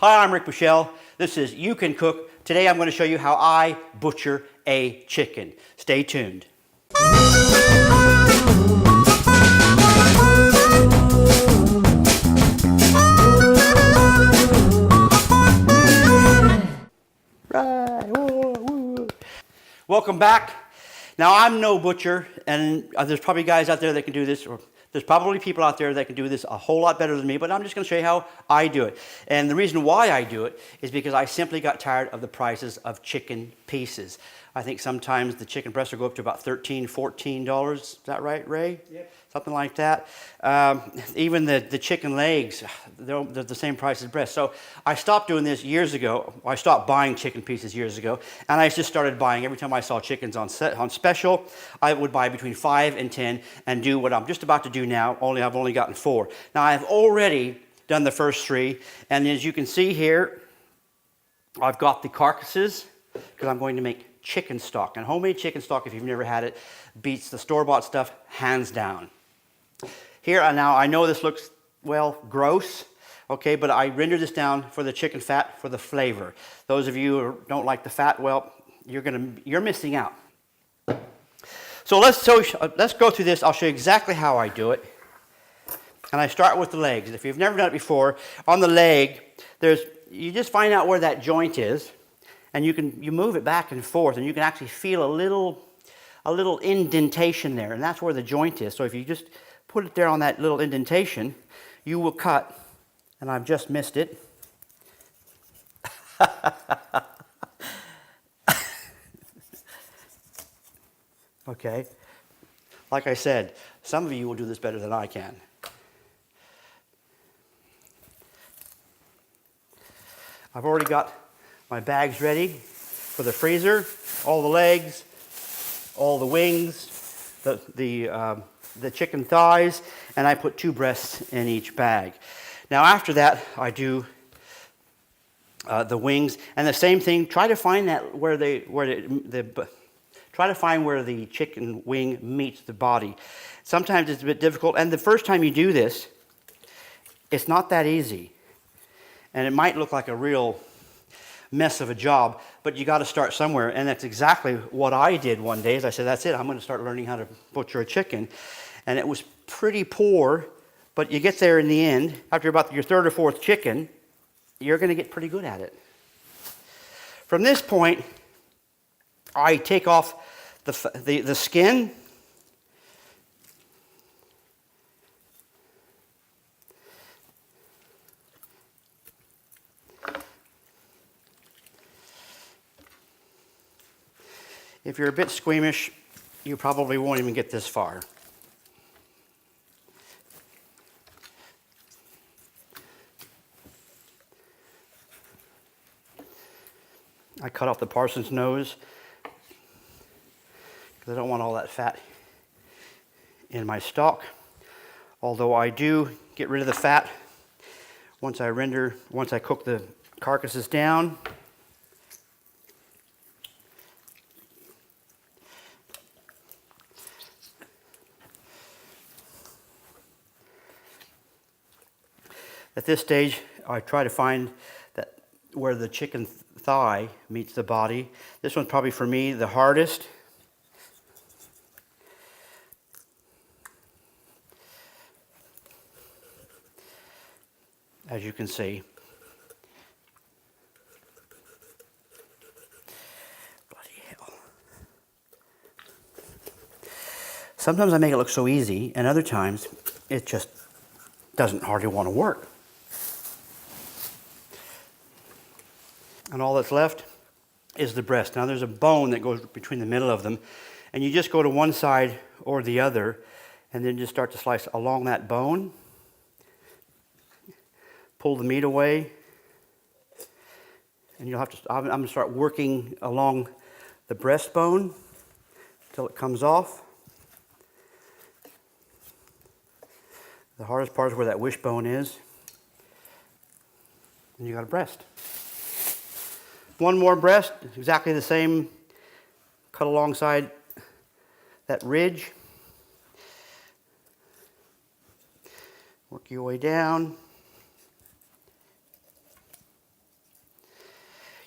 Hi, I'm Rick Michelle. This is You Can Cook. Today I'm going to show you how I butcher a chicken. Stay tuned. Right. Whoa, whoa. Welcome back. Now, I'm no butcher, and there's probably guys out there that can do this, or there's probably people out there that can do this a whole lot better than me, but I'm just going to show you how I do it. And the reason why I do it is because I simply got tired of the prices of chicken pieces. I think sometimes the chicken breasts will go up to about $13, $14. Is that right, Ray? Yep. Something like that. Even the chicken legs, they're the same price as breasts. So I stopped doing this years ago. I stopped buying chicken pieces years ago, and I just started buying every time I saw chickens on special. I would buy between 5 and 10 and do what I'm just about to do now. I've only gotten 4. Now I've already done the first 3, and as you can see here, I've got the carcasses because I'm going to make chicken stock. And homemade chicken stock, if you've never had it, beats the store-bought stuff hands down. Here, now I know this looks, well, gross, okay, but I render this down for the chicken fat for the flavor. Those of you who don't like the fat, well, you're missing out. So let's go through this. I'll show you exactly how I do it. And I start with the legs. And if you've never done it before, on the leg, you just find out where that joint is, and you move it back and forth, and you can actually feel a little indentation there, and that's where the joint is. So if you just put it there on that little indentation, you will cut, and I've just missed it. Okay. Like I said, some of you will do this better than I can. I've already got my bags ready for the freezer, all the legs, all the wings, the chicken thighs, and I put 2 breasts in each bag. Now after that, I do the wings, and the same thing. Try to find that try to find where the chicken wing meets the body. Sometimes it's a bit difficult, and the first time you do this, it's not that easy, and it might look like a real mess of a job, but you got to start somewhere, and that's exactly what I did one day. Is I said, that's it, I'm going to start learning how to butcher a chicken. And it was pretty poor, but you get there in the end. After about your 3rd or 4th chicken, you're going to get pretty good at it. From this point, I take off the skin. If you're a bit squeamish, you probably won't even get this far. I cut off the parson's nose because I don't want all that fat in my stock. Although I do get rid of the fat once I cook the carcasses down. At this stage, I try to find that where the chicken thigh meets the body. This one's probably for me the hardest. As you can see. Bloody hell. Sometimes I make it look so easy, and other times it just doesn't hardly want to work. And all that's left is the breast. Now there's a bone that goes between the middle of them, and you just go to one side or the other, and then just start to slice along that bone. Pull the meat away, and you'll have to. I'm going to start working along the breastbone until it comes off. The hardest part is where that wishbone is, and you got a breast. One more breast, exactly the same, cut alongside that ridge. Work your way down.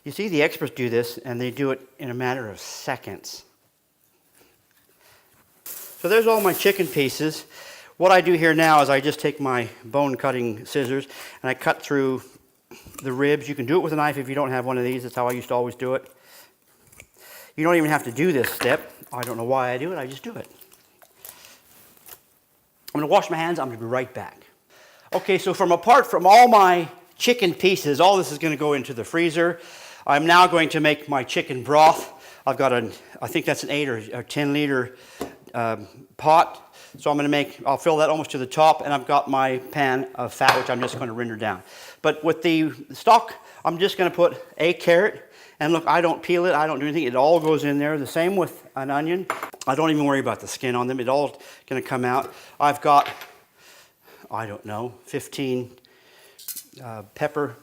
You see, the experts do this, and they do it in a matter of seconds. So there's all my chicken pieces. What I do here now is I just take my bone cutting scissors and I cut through the ribs. You can do it with a knife if you don't have one of these. That's how I used to always do it. You don't even have to do this step. I don't know why I do it. I just do it. I'm going to wash my hands. I'm going to be right back. Okay, so apart from all my chicken pieces, all this is going to go into the freezer. I'm now going to make my chicken broth. I've got I think that's an 8 or 10 liter pot. So I'll fill that almost to the top, and I've got my pan of fat, which I'm just going to render down. But with the stock, I'm just going to put a carrot, and look, I don't peel it, I don't do anything, it all goes in there. The same with an onion. I don't even worry about the skin on them, it's all going to come out. I've got, I don't know, 15 pepper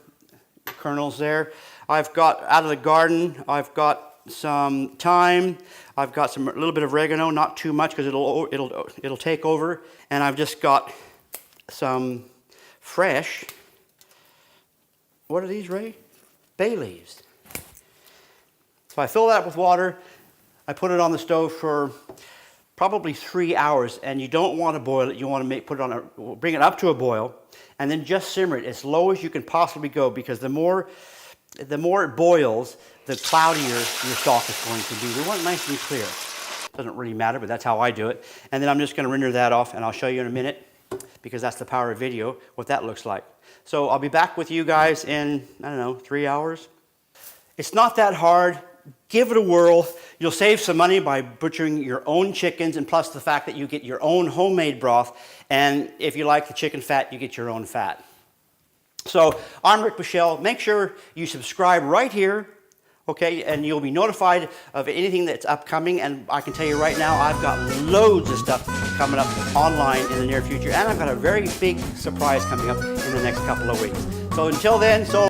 kernels there. I've got, out of the garden, I've got some thyme. I've got a little bit of oregano, not too much because it'll take over. And I've just got some fresh, what are these, Ray? Bay leaves. So I fill that up with water. I put it on the stove for probably 3 hours, and you don't want to boil it. You want to bring it up to a boil, and then just simmer it as low as you can possibly go, because the more it boils, the cloudier your stock is going to be. We want it nice and clear. Doesn't really matter, but that's how I do it. And then I'm just going to render that off, and I'll show you in a minute, because that's the power of video, what that looks like. So I'll be back with you guys in, I don't know, 3 hours. It's not that hard. Give it a whirl. You'll save some money by butchering your own chickens, and plus the fact that you get your own homemade broth. And if you like the chicken fat, you get your own fat. So I'm Rick Michelle. Make sure you subscribe right here, okay, and you'll be notified of anything that's upcoming. And I can tell you right now, I've got loads of stuff coming up online in the near future, and I've got a very big surprise coming up in the next couple of weeks. So until then, so